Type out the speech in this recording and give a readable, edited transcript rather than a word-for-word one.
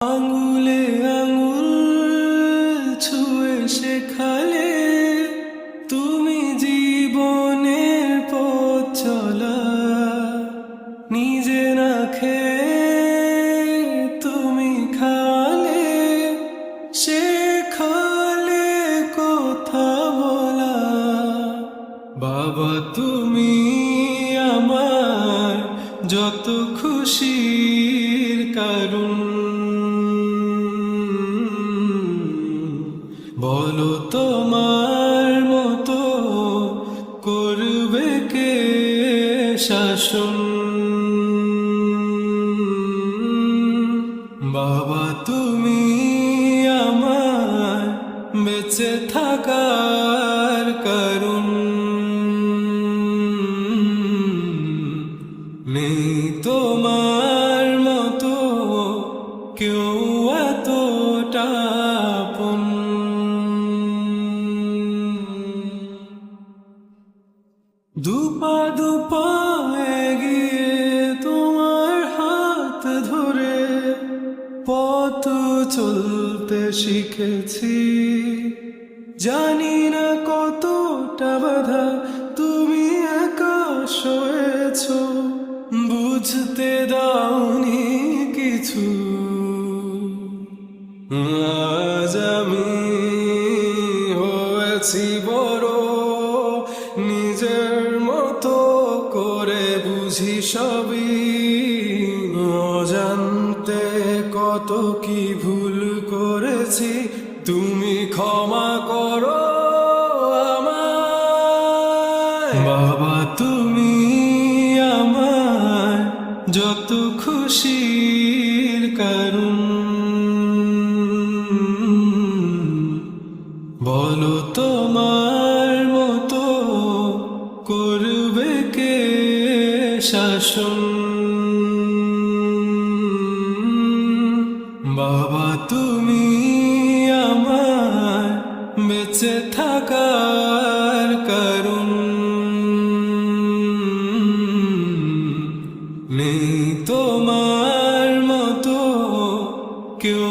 আঙুলে আঙুল ছুঁয়ে শেখালে তুমি জীবনের পথ চলা। নিজে না খেয়ে তুমি খালে, শেখালে কথা বলা। বাবা তুমি আমার যত খুশির কারণ, বলো তোমার মতো করবে কে শাসন। বাবা তুমি আমার বেঁচে থাকার কারণ, নেই তোমার মতো কেউ এতটা আপন। দুপা দুপা এগিয়ে তোমার হাত ধরে পথ চলতে শিখেছি। জানি না কতটা বাধা তুমি একা সয়েছ, বুঝতে দাওনি কিছু। আজ আমি হয়েছি বড়, নিজের মতো করে বুঝি সবই। অজান্তে কত কি ভুল করেছি, তুমি ক্ষমা করো আমায়। বাবা তুমি আমার যত খুশির কারণ, বলো তোমার মতো করবে কে শাসন। বাবা তুমি আমার বেঁচে থাকার কারণ, নেই তোমার মতো কেউ